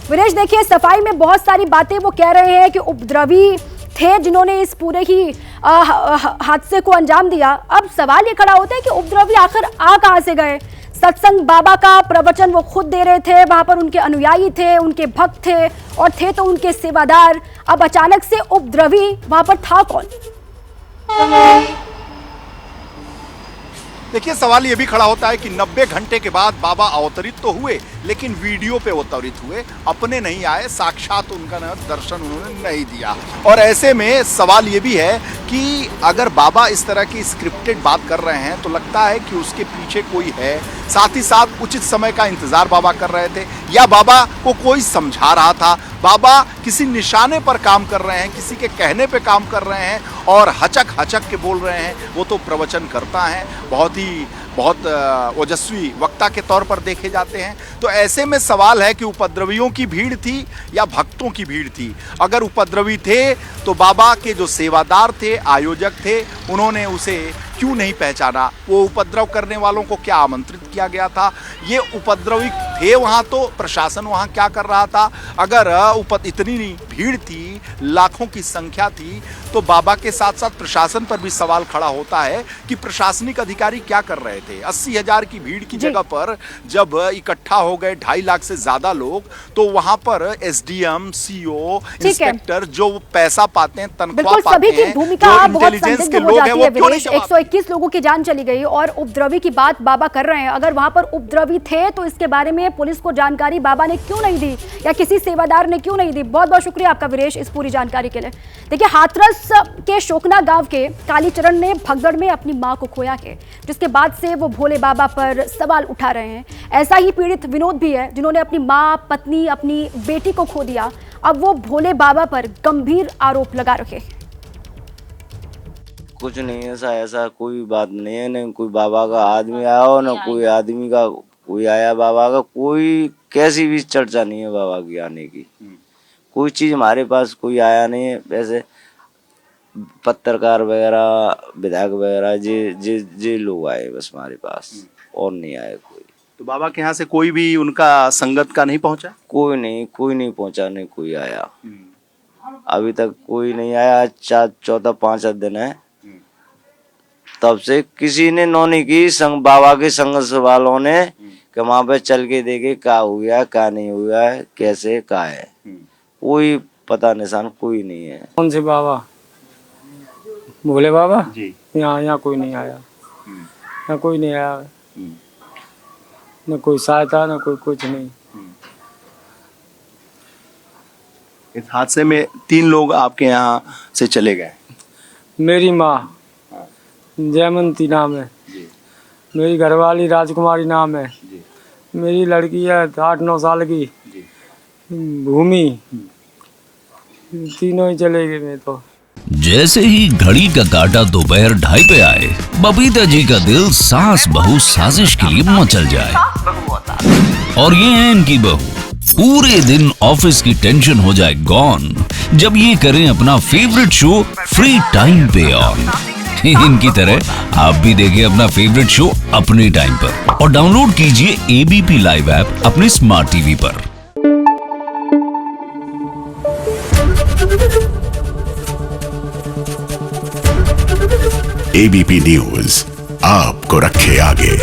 वीरेश, देखिए सफाई में बहुत सारी बातें वो कह रहे हैं कि उपद्रवी थे जिन्होंने इस पूरे ही हादसे को अंजाम दिया। अब सवाल ये खड़ा होता है कि उपद्रवी आखिर आ कहां से गए। सत्संग बाबा का प्रवचन वो खुद दे रहे थे, वहां पर उनके अनुयायी थे, उनके भक्त थे और थे तो उनके सेवादार। अब अचानक से उपद्रवी वहां पर था कौन? देखिए, सवाल ये भी खड़ा होता है कि 90 घंटे के बाद बाबा अवतरित तो हुए, लेकिन वीडियो पे अवतरित हुए, अपने नहीं आए, साक्षात उनका दर्शन उन्होंने नहीं दिया। और ऐसे में सवाल ये भी है कि अगर बाबा इस तरह की स्क्रिप्टेड बात कर रहे हैं तो लगता है कि उसके पीछे कोई है। साथ ही साथ उचित समय का इंतजार बाबा कर रहे थे, या बाबा को कोई समझा रहा था, बाबा किसी निशाने पर काम कर रहे हैं, किसी के कहने पे काम कर रहे हैं और हचक हचक के बोल रहे हैं। वो तो प्रवचन करता है, बहुत ओजस्वी वक्ता के तौर पर देखे जाते हैं। तो ऐसे में सवाल है कि उपद्रवियों की भीड़ थी या भक्तों की भीड़ थी। अगर उपद्रवी थे तो बाबा के जो सेवादार थे, आयोजक थे, उन्होंने उसे क्यों नहीं पहचाना? वो उपद्रव करने वालों को क्या आमंत्रित किया गया था? ये उपद्रवी थे वहाँ तो प्रशासन वहाँ क्या कर रहा था? अगर इतनी भीड़ थी, लाखों की संख्या थी, तो बाबा के साथ साथ प्रशासन पर भी सवाल खड़ा होता है कि प्रशासनिक अधिकारी क्या कर रहे थे। 80,000 की भीड़ की जगह पर जब इकट्ठा हो गए 2.5 लाख से ज्यादा लोग, तो वहाँ पर एसडीएम, सीओ, इंस्पेक्टर जो पैसा पाते हैं, तनख्वाह पाते हैं, जो इंटेलिजेंस के लोग हैं, वो क्यों नहीं जवाब? 121 लोगों की जान चली गई और उपद्रवी की बात बाबा कर रहे हैं। अगर वहां पर उपद्रवी थे तो इसके बारे में पुलिस को जानकारी बाबा ने क्यों नहीं दी या किसी सेवादार ने क्यों नहीं दी? बहुत बहुत शुक्रिया आपका वीरेश इस पूरी जानकारी के लिए। देखिए, हाथरस के शोकना गांव के कालीचरण ने भगदड़ में अपनी मां को खोया के, जिसके बाद से वो भोले बाबा पर सवाल उठा रहे हैं। ऐसा ही पीड़ित विनोद भी है, जिन्होंने अपनी मां, पत्नी, अपनी बेटी को खो दिया। अब वो भोले बाबा पर गंभीर आरोप लगा रखे। कुछ नहीं है, ऐसा कोई बात नहीं है। नहीं कोई बाबा का आदमी आया हो, ना कोई आदमी का कोई आया बाबा का। कोई कैसी भी चर्चा नहीं है बाबा की आने की। कोई चीज हमारे पास कोई आया नहीं है। वैसे पत्रकार वगैरह, विधायक वगैरह जे लोग आए बस हमारे पास, और नहीं आए कोई। तो बाबा के यहाँ से कोई भी उनका संगत का नहीं पहुंचा? कोई नहीं पहुंचा, नहीं कोई आया। अभी तक कोई नहीं आया। 4-5 दिन है तब से किसी ने नौनी की बाबा के संगत वालों ने कि वहां पे चल के देखे क्या हुआ, क्या नहीं हुआ है, कैसे क्या है। कोई पता निशान कोई नहीं है। कौन से बाबा? भोले बाबा जी। यहाँ कोई नहीं आया, यहाँ कोई नहीं आया, न कोई सहायता, न कोई कुछ नहीं। इस हादसे में 3 लोग आपके यहाँ से चले गए। मेरी माँ जयमंती नाम है, मेरी घरवाली राजकुमारी नाम है, मेरी लड़की है 8-9 साल की भूमि। तीनों ही चले गए। मैं तो जैसे ही घड़ी का काटा दोपहर 2:30 पे आए, बबीता जी का दिल सास बहू साजिश के लिए मचल जाए। और ये है इनकी बहू, पूरे दिन ऑफिस की टेंशन हो जाए गॉन जब ये करें अपना फेवरेट शो फ्री टाइम पे ऑन। इनकी तरह आप भी देखिए अपना फेवरेट शो अपने टाइम पर और डाउनलोड कीजिए एबीपी लाइव ऐप अपने स्मार्ट टीवी पर। एबीपी न्यूज आपको रखे आगे।